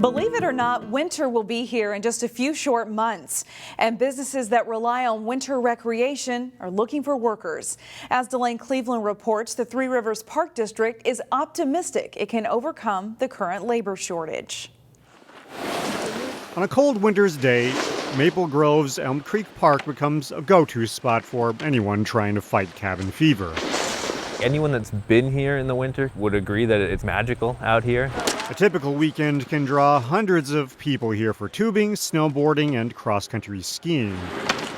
Believe it or not, winter will be here in just a few short months, and businesses that rely on winter recreation are looking for workers. As Detained Cleveland reports, the Three Rivers Park District is optimistic it can overcome the current labor shortage. On a cold winter's day, Maple Grove's Elm Creek Park becomes a go-to spot for anyone trying to fight cabin fever. Anyone that's been here in the winter would agree that it's magical out here. A typical weekend can draw hundreds of people here for tubing, snowboarding, and cross-country skiing.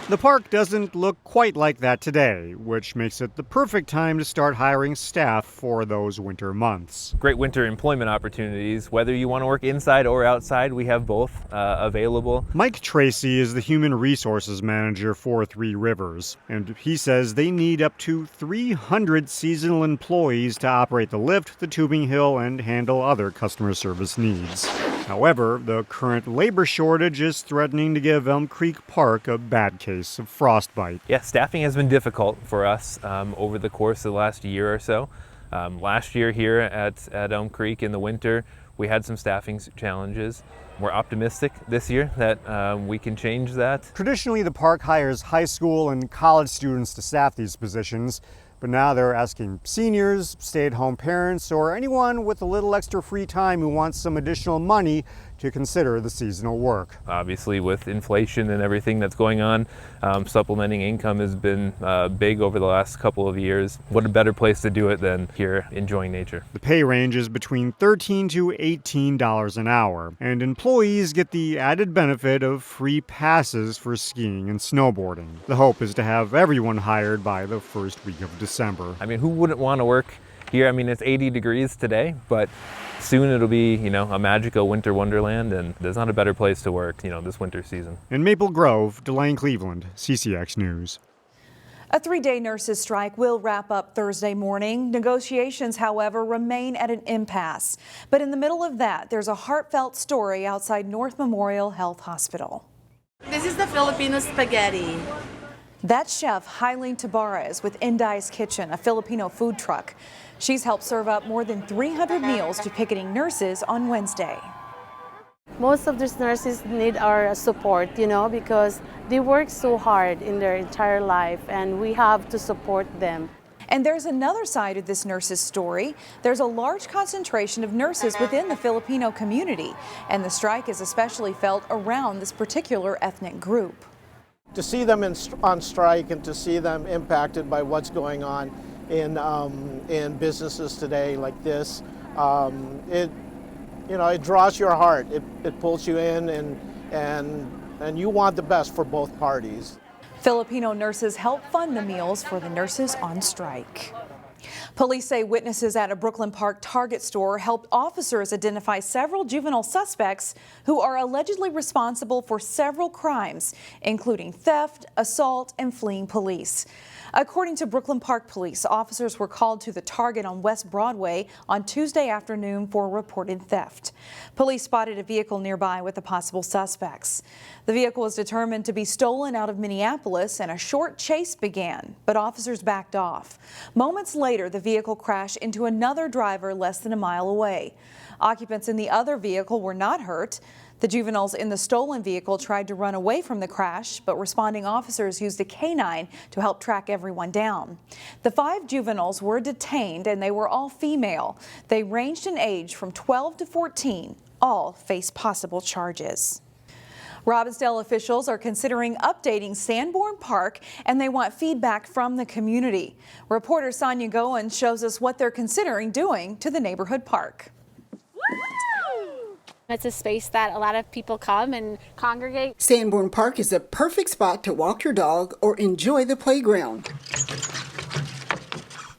The park doesn't look quite like that today, which makes it the perfect time to start hiring staff for those winter months. Great winter employment opportunities. Whether you want to work inside or outside, we have both available. Mike Tracy is the human resources manager for Three Rivers, and he says they need up to 300 seasonal employees to operate the lift, the tubing hill, and handle other customer service needs. However, the current labor shortage is threatening to give Elm Creek Park a bad case of frostbite. Yeah, staffing has been difficult for us over the course of the last year or so. Last year here at Elm Creek in the winter, we had some staffing challenges. We're optimistic this year that we can change that. Traditionally, the park hires high school and college students to staff these positions, but now they're asking seniors, stay-at-home parents, or anyone with a little extra free time who wants some additional money to consider the seasonal work. Obviously, with inflation and everything that's going on, supplementing income has been big over the last couple of years. What a better place to do it than here enjoying nature. The pay range is between $13 to $18 an hour, and employees get the added benefit of free passes for skiing and snowboarding. The hope is to have everyone hired by the first week of December. I mean, who wouldn't want to work here? I mean, it's 80 degrees today, but soon it'll be, a magical winter wonderland, and there's not a better place to work, this winter season. In Maple Grove, Detained Cleveland, CCX News. A three-day nurses' strike will wrap up Thursday morning. Negotiations, however, remain at an impasse. But in the middle of that, there's a heartfelt story outside North Memorial Health Hospital. This is the Filipino spaghetti. That's Chef Hylene Tabarez with Indi's Kitchen, a Filipino food truck. She's helped serve up more than 300 meals to picketing nurses on Wednesday. Most of these nurses need our support, because they work so hard in their entire life, and we have to support them. And there's another side of this nurses' story. There's a large concentration of nurses within the Filipino community, and the strike is especially felt around this particular ethnic group. To see them on strike and to see them impacted by what's going on in businesses today like this, it draws your heart. It pulls you in, and you want the best for both parties. Filipino nurses help fund the meals for the nurses on strike. Police say witnesses at a Brooklyn Park Target store helped officers identify several juvenile suspects who are allegedly responsible for several crimes, including theft, assault, and fleeing police. According to Brooklyn Park Police, officers were called to the Target on West Broadway on Tuesday afternoon for reported theft. Police spotted a vehicle nearby with the possible suspects. The vehicle was determined to be stolen out of Minneapolis, and a short chase began, but officers backed off. Moments later, the vehicle crashed into another driver less than a mile away. Occupants in the other vehicle were not hurt. The juveniles in the stolen vehicle tried to run away from the crash, but responding officers used a canine to help track everyone down. The 5 juveniles were detained, and they were all female. They ranged in age from 12 to 14. All face possible charges. Robbinsdale officials are considering updating Sanborn Park, and they want feedback from the community. Reporter Sonia Goins shows us what they're considering doing to the neighborhood park. It's a space that a lot of people come and congregate. Sanborn Park is a perfect spot to walk your dog or enjoy the playground.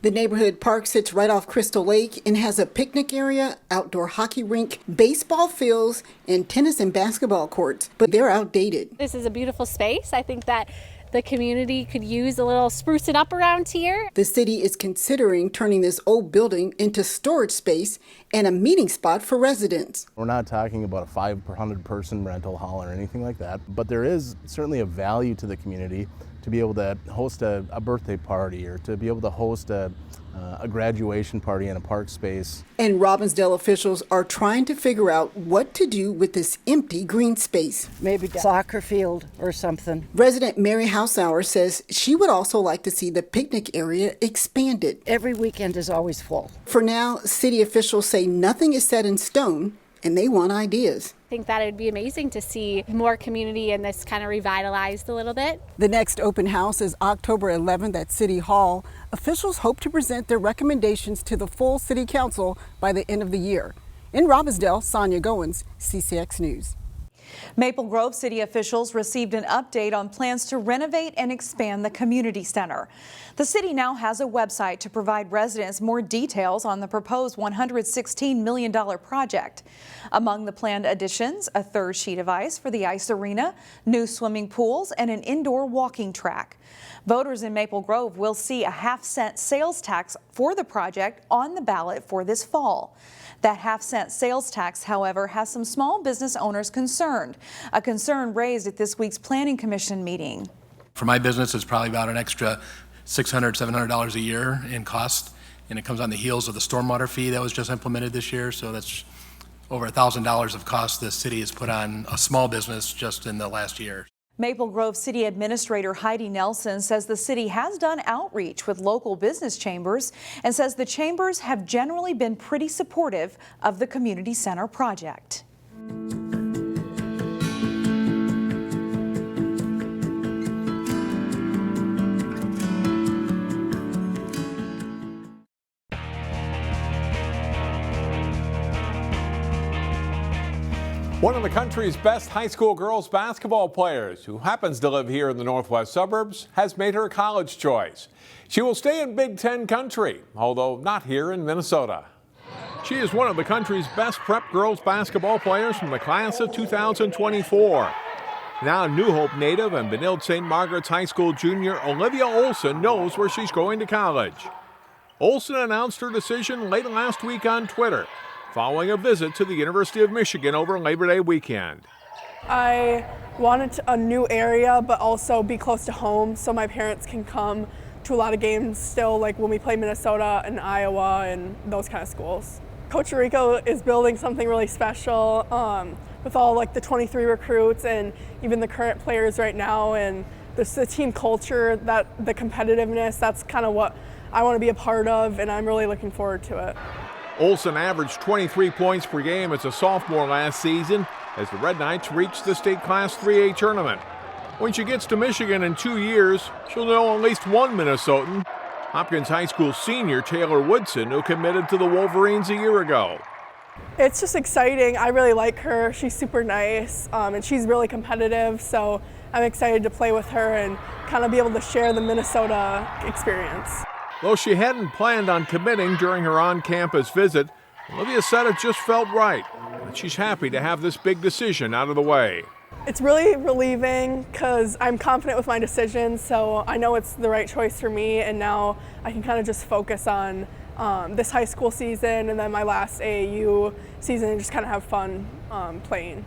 The neighborhood park sits right off Crystal Lake and has a picnic area, outdoor hockey rink, baseball fields, and tennis and basketball courts, but they're outdated. This is a beautiful space. I think that the community could use a little sprucing up around here. The city is considering turning this old building into storage space and a meeting spot for residents. We're not talking about a 500 person rental hall or anything like that, but there is certainly a value to the community to be able to host a birthday party or to be able to host a a graduation party in a park space. And Robbinsdale officials are trying to figure out what to do with this empty green space. Maybe a soccer field or something. Resident Mary Hausauer says she would also like to see the picnic area expanded. Every weekend is always full. For now, city officials say nothing is set in stone and they want ideas. I think that it would be amazing to see more community and this kind of revitalized a little bit. The next open house is October 11th at City Hall. Officials hope to present their recommendations to the full City Council by the end of the year. In Robbinsdale, Sonia Goins, CCX News. Maple Grove city officials received an update on plans to renovate and expand the community center. The city now has a website to provide residents more details on the proposed $116 million project. Among the planned additions, a third sheet of ice for the ice arena, new swimming pools, and an indoor walking track. Voters in Maple Grove will see a half-cent sales tax for the project on the ballot for this fall. That half-cent sales tax, however, has some small business owners concerned, a concern raised at this week's Planning Commission meeting. For my business, it's probably about an extra $600, $700 a year in cost, and it comes on the heels of the stormwater fee that was just implemented this year, so that's over $1,000 of cost the city has put on a small business just in the last year. Maple Grove City Administrator Heidi Nelson says the city has done outreach with local business chambers and says the chambers have generally been pretty supportive of the community center project. One of the country's best high school girls basketball players, who happens to live here in the northwest suburbs, has made her college choice. She will stay in Big Ten country, although not here in Minnesota. She is one of the country's best prep girls basketball players from the class of 2024. Now New Hope native and Benilde St. Margaret's High School junior Olivia Olson knows where she's going to college. Olson announced her decision late last week on Twitter, following a visit to the University of Michigan over Labor Day weekend. I wanted a new area, but also be close to home so my parents can come to a lot of games still, like when we play Minnesota and Iowa and those kind of schools. Coach Rico is building something really special with all like the 23 recruits and even the current players right now, and the team culture, that the competitiveness, that's kind of what I want to be a part of, and I'm really looking forward to it. Olson averaged 23 points per game as a sophomore last season as the Red Knights reached the state Class 3A tournament. When she gets to Michigan in 2 years, she'll know at least one Minnesotan, Hopkins High School senior Taylor Woodson, who committed to the Wolverines a year ago. It's just exciting. I really like her. She's super nice, and she's really competitive, so I'm excited to play with her and kind of be able to share the Minnesota experience. Though she hadn't planned on committing during her on-campus visit, Olivia said it just felt right, and she's happy to have this big decision out of the way. It's really relieving because I'm confident with my decision, so I know it's the right choice for me, and now I can kind of just focus on this high school season and then my last AAU season and just kind of have fun playing.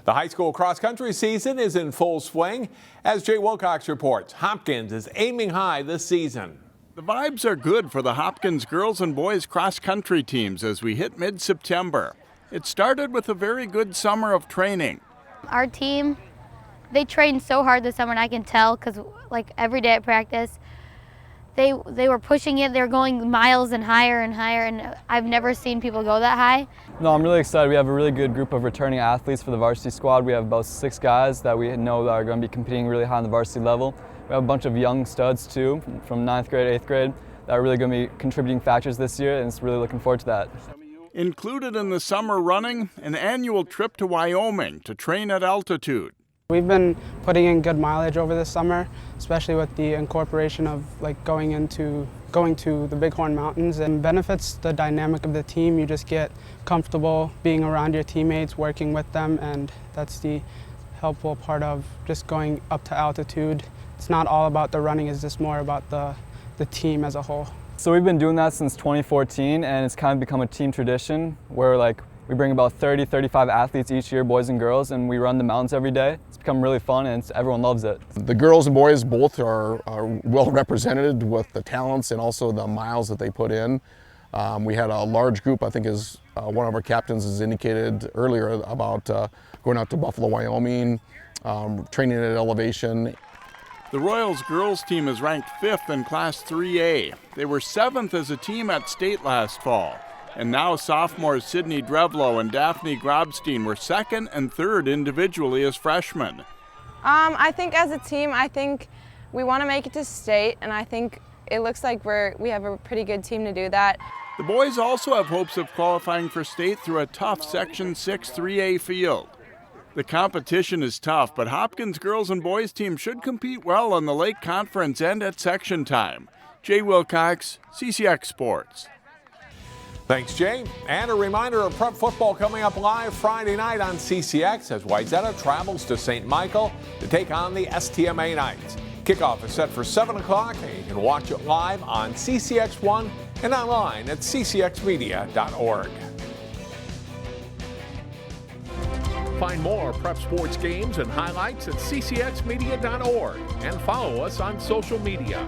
The high school cross-country season is in full swing. As Jay Wilcox reports, Hopkins is aiming high this season. The vibes are good for the Hopkins girls and boys cross-country teams as we hit mid-September. It started with a very good summer of training. Our team, they trained so hard this summer, and I can tell because like every day at practice, they were pushing it. They were going miles and higher, and I've never seen people go that high. No, I'm really excited. We have a really good group of returning athletes for the varsity squad. We have about 6 guys that we know that are going to be competing really high on the varsity level. We have a bunch of young studs too, from 9th grade, 8th grade, that are really going to be contributing factors this year, and it's really looking forward to that. Included in the summer running, an annual trip to Wyoming to train at altitude. We've been putting in good mileage over this summer, especially with the incorporation of like going to the Bighorn Mountains, and benefits the dynamic of the team. You just get comfortable being around your teammates, working with them, and that's the helpful part of just going up to altitude. It's not all about the running, it's just more about the team as a whole. So we've been doing that since 2014, and it's kind of become a team tradition where like We bring about 30, 35 athletes each year, boys and girls, and we run the mountains every day. It's become really fun and everyone loves it. The girls and boys both are well represented with the talents and also the miles that they put in. We had a large group, I think as one of our captains has indicated earlier, about going out to Buffalo, Wyoming, training at Elevation. The Royals girls team is ranked 5th in Class 3A. They were 7th as a team at state last fall. And now sophomores Sydney Drevlo and Daphne Grobstein were 2nd and 3rd individually as freshmen. I think as a team, I think we want to make it to state, and I think it looks like we have a pretty good team to do that. The boys also have hopes of qualifying for state through a tough Section 6 3A field. The competition is tough, but Hopkins girls and boys team should compete well on the Lake Conference and at section time. Jay Wilcox, CCX Sports. Thanks, Jay. And a reminder of prep football coming up live Friday night on CCX as Wayzata travels to St. Michael to take on the STMA Knights. Kickoff is set for 7 o'clock, and you can watch it live on CCX1 and online at ccxmedia.org. Find more prep sports games and highlights at ccxmedia.org and follow us on social media.